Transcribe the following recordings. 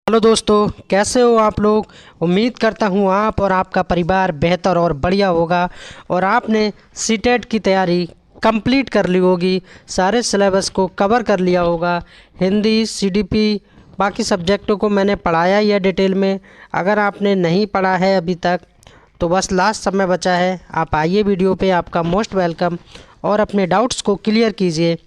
Hello दोस्तों, कैसे हो आप लोग। उम्मीद करता हूँ आप और आपका परिवार बेहतर और बढ़िया होगा और आपने सीटेट की तैयारी कंप्लीट कर ली होगी। सारे सिलेबस को कवर कर लिया होगा। हिंदी, सीडीपी, बाकी सब्जेक्टों को मैंने पढ़ाया ही है डिटेल में। अगर आपने नहीं पढ़ा है अभी तक तो बस लास्ट समय बचा है, आप आइए वीडियो पे, आपका मोस्ट वेलकम, और अपने डाउट्स को क्लियर कीजिए।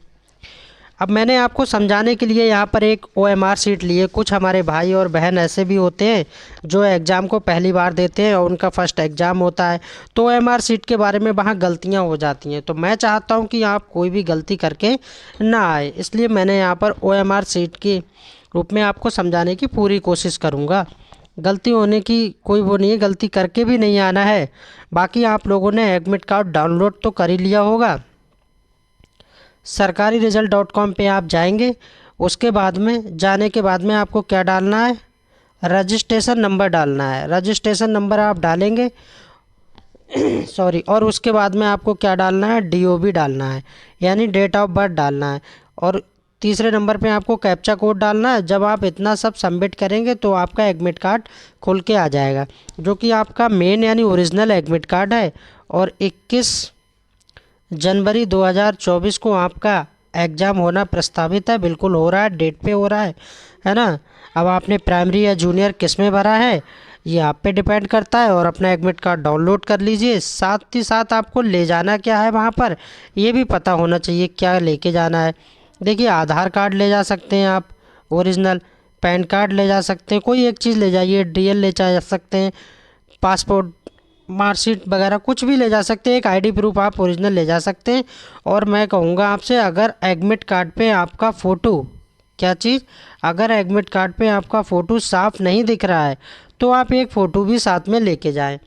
अब मैंने आपको समझाने के लिए यहाँ पर एक OMR सीट ली है। कुछ हमारे भाई और बहन ऐसे भी होते हैं जो एग्ज़ाम को पहली बार देते हैं और उनका फर्स्ट एग्ज़ाम होता है, तो OMR सीट के बारे में वहाँ गलतियाँ हो जाती हैं। तो मैं चाहता हूँ कि आप कोई भी गलती करके ना आए, इसलिए मैंने यहाँ पर OMR सीट के रूप में आपको समझाने की पूरी कोशिश करूँगा। गलती होने की कोई वो नहीं है, गलती करके भी नहीं आना है। बाकी आप लोगों ने एडमिट कार्ड डाउनलोड तो कर ही लिया होगा। सरकारी रिजल्ट .com पे आप जाएंगे। उसके बाद में जाने के बाद में आपको क्या डालना है, रजिस्ट्रेशन नंबर डालना है। रजिस्ट्रेशन नंबर आप डालेंगे सॉरी, और उसके बाद में आपको क्या डालना है, DOB डालना है, यानी डेट ऑफ बर्थ डालना है। और तीसरे नंबर पे आपको कैप्चा कोड डालना है। जब आप इतना सब सबमिट करेंगे तो आपका एडमिट कार्ड खुल के आ जाएगा, जो कि आपका मेन यानी ओरिजिनल एडमिट कार्ड है। और 21 जनवरी 2024 को आपका एग्ज़ाम होना प्रस्तावित है। बिल्कुल हो रहा है, डेट पे हो रहा है ना। अब आपने प्राइमरी या जूनियर किस में भरा है ये आप पे डिपेंड करता है। और अपना एडमिट कार्ड डाउनलोड कर लीजिए। साथ ही साथ आपको ले जाना क्या है वहाँ पर ये भी पता होना चाहिए, क्या लेके जाना है। देखिए, आधार कार्ड ले जा सकते हैं आप ओरिजिनल, पैन कार्ड ले जा सकते हैं, कोई एक चीज़ ले जाइए, DL ले जा सकते हैं, पासपोर्ट, मार्कशीट वगैरह कुछ भी ले जा सकते हैं। एक ID प्रूफ आप ओरिजिनल ले जा सकते हैं। और मैं कहूँगा आपसे, अगर एडमिट कार्ड पे आपका फ़ोटो, क्या चीज़, अगर एडमिट कार्ड पे आपका फ़ोटो साफ नहीं दिख रहा है तो आप एक फ़ोटो भी साथ में लेके जाएं,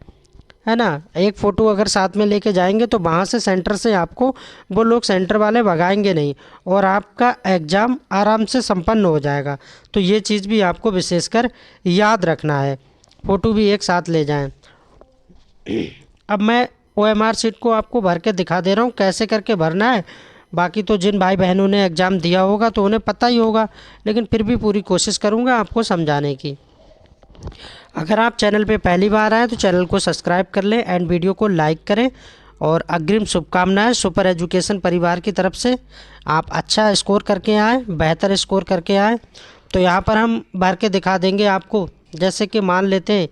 है ना। एक फ़ोटो अगर साथ में लेके जाएंगे तो वहाँ से सेंटर से आपको वो लोग सेंटर वाले भगाएंगे नहीं और आपका एग्ज़ाम आराम से संपन्न हो जाएगा। तो ये चीज़ भी आपको विशेषकर याद रखना है, फ़ोटो भी एक साथ ले जाएं। अब मैं OMR सीट को आपको भर के दिखा दे रहा हूँ कैसे करके भरना है। बाकी तो जिन भाई बहनों ने एग्ज़ाम दिया होगा तो उन्हें पता ही होगा, लेकिन फिर भी पूरी कोशिश करूँगा आपको समझाने की। अगर आप चैनल पे पहली बार आए तो चैनल को सब्सक्राइब कर लें एंड वीडियो को लाइक करें। और अग्रिम शुभकामनाएं सुपर एजुकेशन परिवार की तरफ से। आप अच्छा स्कोर करके आए, बेहतर स्कोर करके आए। तो यहाँ पर हम भर के दिखा देंगे आपको। जैसे कि मान लेते हैं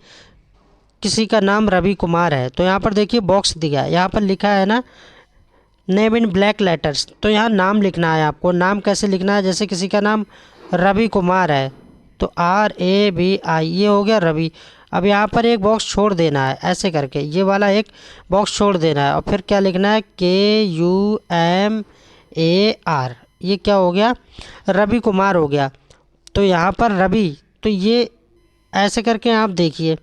किसी का नाम रवि कुमार है, तो यहाँ पर देखिए बॉक्स दिया है, यहाँ पर लिखा है ना नेम इन ब्लैक लेटर्स। तो यहाँ नाम लिखना है आपको। नाम कैसे लिखना है, जैसे किसी का नाम रवि कुमार है तो RAVI, ये हो गया रवि। अब यहाँ पर एक बॉक्स छोड़ देना है, ऐसे करके ये वाला एक बॉक्स छोड़ देना है। और फिर क्या लिखना है, KUMAR, ये क्या हो गया, रवि कुमार हो गया। तो यहाँ पर रवि, तो ये ऐसे करके आप देखिए,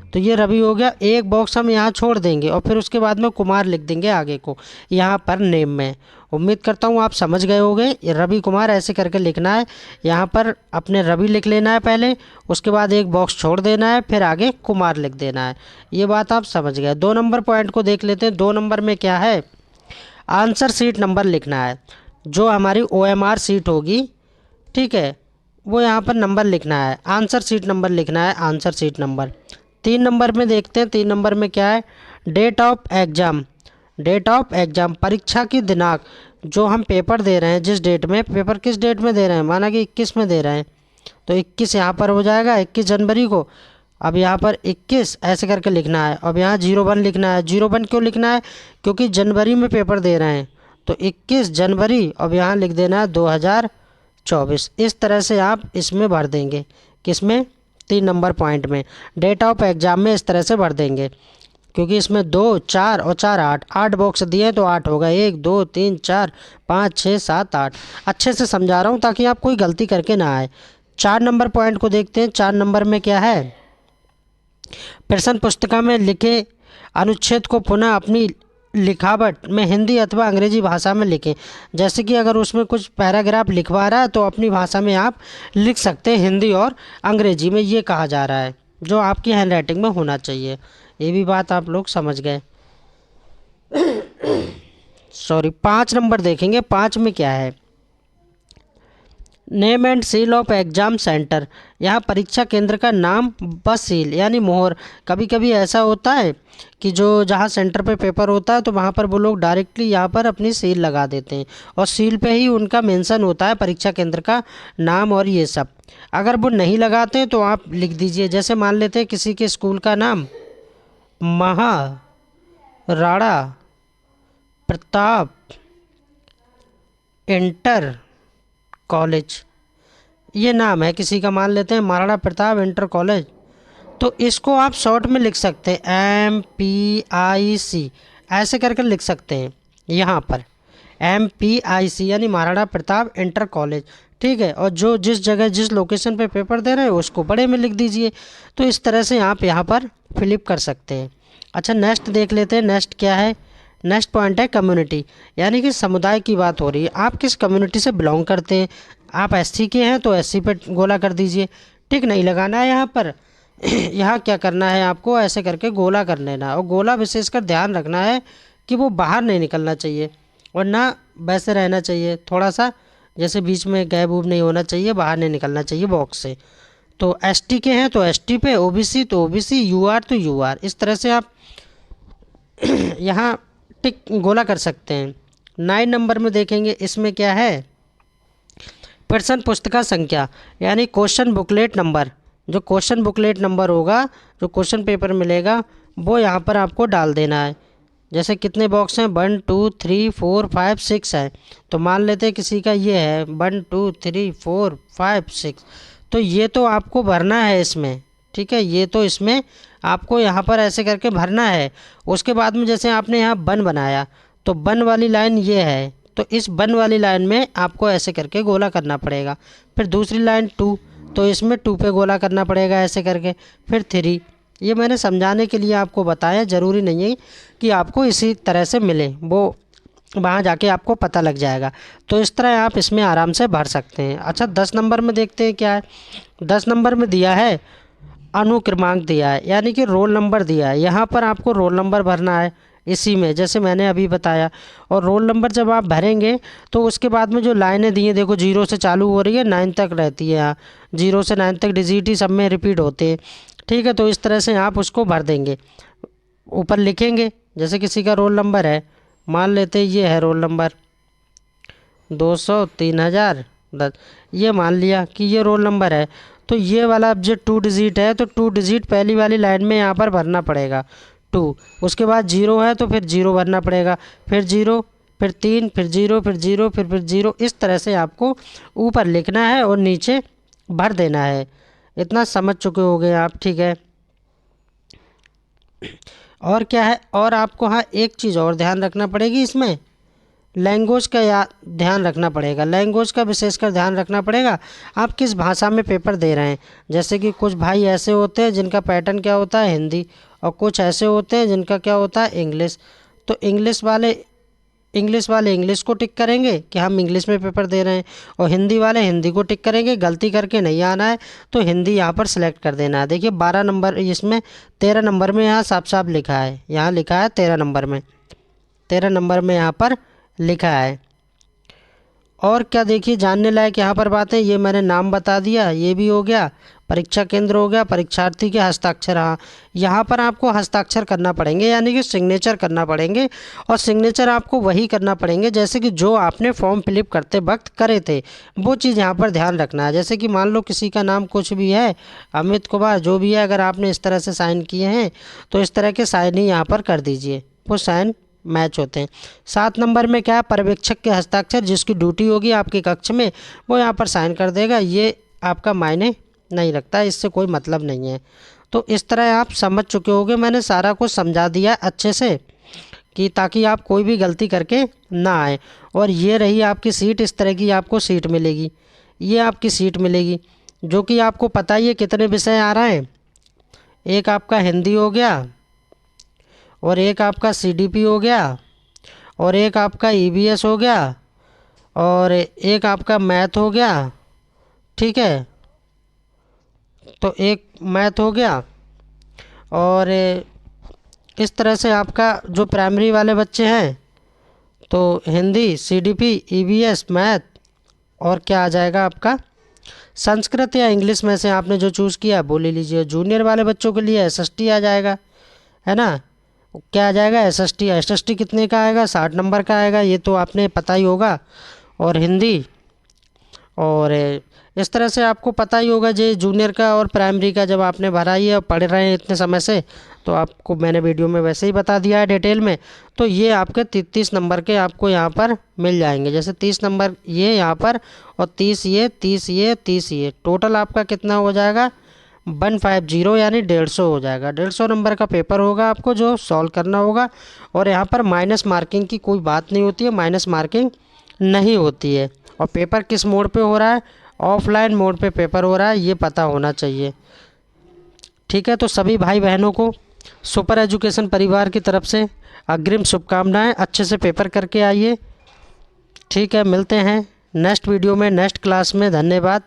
तो ये रवि हो गया। एक बॉक्स हम यहाँ छोड़ देंगे और फिर उसके बाद में कुमार लिख देंगे आगे को यहाँ पर नेम में। उम्मीद करता हूँ आप समझ गए होंगे। ये रवि कुमार ऐसे करके लिखना है। यहाँ पर अपने रवि लिख लेना है पहले, उसके बाद एक बॉक्स छोड़ देना है, फिर आगे कुमार लिख देना है। ये बात आप समझ गए। 2 नंबर पॉइंट को देख लेते हैं। 2 नंबर में क्या है, आंसर सीट नंबर लिखना है। जो हमारी OMR सीट होगी, ठीक है, वो यहाँ पर नंबर लिखना है, आंसर सीट नंबर लिखना है, आंसर सीट नंबर। 3 नंबर में देखते हैं। 3 नंबर में क्या है, date of exam. Date of exam, परीक्षा की दिनांक, जो हम पेपर दे रहे हैं, जिस डेट में पेपर, किस डेट में दे रहे हैं, माना कि 21 में दे रहे हैं तो 21 यहाँ पर हो जाएगा, 21 जनवरी को। अब यहाँ पर 21 ऐसे करके लिखना है। अब यहाँ 01 लिखना है। 01 क्यों लिखना है, क्योंकि जनवरी में पेपर दे रहे हैं तो 21 जनवरी। अब यहाँ लिख देना है 2024। इस तरह से आप इसमें भर देंगे, किसमें, 3 नंबर पॉइंट में, डेट ऑफ एग्ज़ाम में इस तरह से भर देंगे। क्योंकि इसमें 2, 4 और 4, 8 बॉक्स दिए हैं तो 8 होगा। 1 2 3 4 5 6 7 8। अच्छे से समझा रहा हूँ ताकि आप कोई गलती करके ना आए। 4 नंबर पॉइंट को देखते हैं। 4 नंबर में क्या है, प्रश्न पुस्तिका में लिखे अनुच्छेद को पुनः अपनी लिखावट में हिंदी अथवा अंग्रेजी भाषा में लिखें। जैसे कि अगर उसमें कुछ पैराग्राफ लिखवा रहा है तो अपनी भाषा में आप लिख सकते हैं, हिंदी और अंग्रेजी में, ये कहा जा रहा है, जो आपकी हैंड राइटिंग में होना चाहिए। ये भी बात आप लोग समझ गए। सॉरी, 5 नंबर देखेंगे। 5 में क्या है, name and seal of exam centre, यहाँ परीक्षा केंद्र का नाम बस सील यानी मोहर। कभी कभी ऐसा होता है कि जो जहाँ सेंटर पे पेपर होता है तो वहाँ पर वो लोग डायरेक्टली यहाँ पर अपनी सील लगा देते हैं और सील पे ही उनका मेंशन होता है परीक्षा केंद्र का नाम और ये सब। अगर वो नहीं लगाते तो आप लिख दीजिए, जैसे मान लेते हैं किसी के स्कूल का नाम महाराणा प्रताप इंटर कॉलेज, ये नाम है किसी का, मान लेते हैं महाराणा प्रताप इंटर कॉलेज। तो इसको आप शॉर्ट में लिख सकते हैं MPIC, ऐसे करके लिख सकते हैं यहाँ पर MPIC यानी महाराणा प्रताप इंटर कॉलेज। ठीक है, और जो जिस जगह जिस लोकेशन पे पेपर दे रहे हैं उसको बड़े में लिख दीजिए। तो इस तरह से आप यहाँ पर फिलिप कर सकते हैं। अच्छा, नेक्स्ट देख लेते हैं। नेक्स्ट क्या है? नेक्स्ट पॉइंट है कम्युनिटी, यानी कि समुदाय की बात हो रही है। आप किस कम्युनिटी से बिलोंग करते हैं? आप SC के हैं तो SC पे गोला कर दीजिए। टिक नहीं लगाना है यहाँ पर। यहाँ क्या करना है आपको, ऐसे करके गोला कर लेना, और गोला विशेषकर ध्यान रखना है कि वो बाहर नहीं निकलना चाहिए और ना वैसे रहना चाहिए, थोड़ा सा जैसे बीच में गैप वूप नहीं होना चाहिए, बाहर नहीं निकलना चाहिए बॉक्स से। तो ST के हैं तो ST पे, OBC तो OBC, UR तो UR, इस तरह से आप यहाँ टिक गोला कर सकते हैं। 9 नंबर में देखेंगे, इसमें क्या है? प्रश्न पुस्तिका संख्या यानी क्वेश्चन बुकलेट नंबर। जो क्वेश्चन बुकलेट नंबर होगा, जो क्वेश्चन पेपर मिलेगा, वो यहाँ पर आपको डाल देना है। जैसे कितने बॉक्स हैं? 1 2 3 4 5 6 है। तो मान लेते हैं किसी का ये है 1 2 3 4 5 6, तो ये तो आपको भरना है इसमें। ठीक है, ये तो इसमें आपको यहाँ पर ऐसे करके भरना है। उसके बाद में जैसे आपने यहाँ बन बनाया तो बन वाली लाइन ये है, तो इस बन वाली लाइन में आपको ऐसे करके गोला करना पड़ेगा। फिर दूसरी लाइन 2, तो इसमें 2 पे गोला करना पड़ेगा ऐसे करके। फिर 3, ये मैंने समझाने के लिए आपको बताया, ज़रूरी नहीं है कि आपको इसी तरह से मिले, वो वहाँ जाके आपको पता लग जाएगा। तो इस तरह आप इसमें आराम से भर सकते हैं। अच्छा, 10 नंबर में देखते हैं क्या है। 10 नंबर में दिया है अनुक्रमांक दिया है, यानी कि रोल नंबर दिया है। यहाँ पर आपको रोल नंबर भरना है इसी में, जैसे मैंने अभी बताया। और रोल नंबर जब आप भरेंगे तो उसके बाद में जो लाइनें दी हैं, देखो 0 से चालू हो रही है, 9 तक रहती है। यहाँ 0 से 9 तक डिजिट ही सब में रिपीट होते हैं। ठीक है, तो इस तरह से आप उसको भर देंगे, ऊपर लिखेंगे। जैसे किसी का रोल नंबर है, मान लेते ये है रोल नंबर 200 3010, ये मान लिया कि ये रोल नंबर है। तो ये वाला अब जो 2 डिजिट है, तो 2 डिजिट पहली वाली लाइन में यहाँ पर भरना पड़ेगा 2। उसके बाद 0 है तो फिर 0 भरना पड़ेगा, फिर 0, फिर 3, फिर 0, फिर 0, फिर 0। इस तरह से आपको ऊपर लिखना है और नीचे भर देना है। इतना समझ चुके होंगे आप। ठीक है, और क्या है? और आपको हाँ एक चीज़ और ध्यान रखना पड़ेगी इसमें, लैंग्वेज का ध्यान रखना पड़ेगा। लैंग्वेज का विशेषकर ध्यान रखना पड़ेगा, आप किस भाषा में पेपर दे रहे हैं। जैसे कि कुछ भाई ऐसे होते हैं जिनका पैटर्न क्या होता है, हिंदी, और कुछ ऐसे होते हैं जिनका क्या होता है, इंग्लिश। तो इंग्लिश वाले इंग्लिश को टिक करेंगे कि हम इंग्लिश में पेपर दे रहे हैं, और हिंदी वाले हिंदी को टिक करेंगे। गलती करके नहीं आना है तो हिंदी यहाँ पर सेलेक्ट कर देना है। देखिए 12 नंबर, इसमें 13 नंबर में यहाँ साफ साफ लिखा है, यहाँ लिखा है 13 नंबर में, 13 नंबर में यहाँ पर लिखा है। और क्या देखिए जानने लायक यहाँ पर बातें, ये मैंने नाम बता दिया, ये भी हो गया। परीक्षा केंद्र हो गया, परीक्षार्थी के हस्ताक्षर, हाँ यहाँ पर आपको हस्ताक्षर करना पड़ेंगे, यानी कि सिग्नेचर करना पड़ेंगे। और सिग्नेचर आपको वही करना पड़ेंगे जैसे कि जो आपने फॉर्म फिलअप करते वक्त करे थे, वो चीज़ यहाँ पर ध्यान रखना है। जैसे कि मान लो किसी का नाम कुछ भी है, अमित कुमार, जो भी है, अगर आपने इस तरह से साइन किए हैं तो इस तरह के साइन ही यहाँ पर कर दीजिए, वो साइन मैच होते हैं। 7 नंबर में क्या है? पर्यवेक्षक के हस्ताक्षर, जिसकी ड्यूटी होगी आपके कक्ष में, वो यहाँ पर साइन कर देगा। ये आपका मायने नहीं रखता, इससे कोई मतलब नहीं है। तो इस तरह आप समझ चुके होंगे, मैंने सारा कुछ समझा दिया अच्छे से, कि ताकि आप कोई भी गलती करके ना आए। और ये रही आपकी सीट, इस तरह की आपको सीट मिलेगी, ये आपकी सीट मिलेगी, जो कि आपको पता ही है कितने विषय आ रहे हैं। एक आपका हिंदी हो गया, और एक आपका CDP हो गया, और एक आपका EVS हो गया, और एक आपका मैथ हो गया। ठीक है, तो एक मैथ हो गया। और इस तरह से आपका जो प्राइमरी वाले बच्चे हैं तो हिंदी, CDP, EVS, मैथ, और क्या आ जाएगा आपका, संस्कृत या इंग्लिश में से आपने जो चूज़ किया वो ले लीजिए। जूनियर वाले बच्चों के लिए एसएसटी आ जाएगा, है ना। क्या आ जाएगा, एसएसटी। एसएसटी कितने का आएगा, 60 नंबर का आएगा, ये तो आपने पता ही होगा। और हिंदी, और इस तरह से आपको पता ही होगा जे जूनियर का और प्राइमरी का जब आपने भरा ही है और पढ़ रहे हैं इतने समय से, तो आपको मैंने वीडियो में वैसे ही बता दिया है डिटेल में। तो ये आपके 33 नंबर के आपको यहाँ पर मिल जाएंगे। जैसे 30 नंबर ये यहाँ पर, और 30 ये, 30 ये, 30 ये, टोटल आपका कितना हो जाएगा, 150 यानी 150 हो जाएगा। 150 नंबर का पेपर होगा आपको जो सॉल्व करना होगा। और यहाँ पर माइनस मार्किंग की कोई बात नहीं होती है, माइनस मार्किंग नहीं होती है। और पेपर किस मोड पे हो रहा है, ऑफलाइन मोड पे पेपर हो रहा है, ये पता होना चाहिए। ठीक है, तो सभी भाई बहनों को सुपर एजुकेशन परिवार की तरफ से अग्रिम शुभकामनाएं। अच्छे से पेपर करके आइए। ठीक है, मिलते हैं नेक्स्ट वीडियो में, नेक्स्ट क्लास में। धन्यवाद।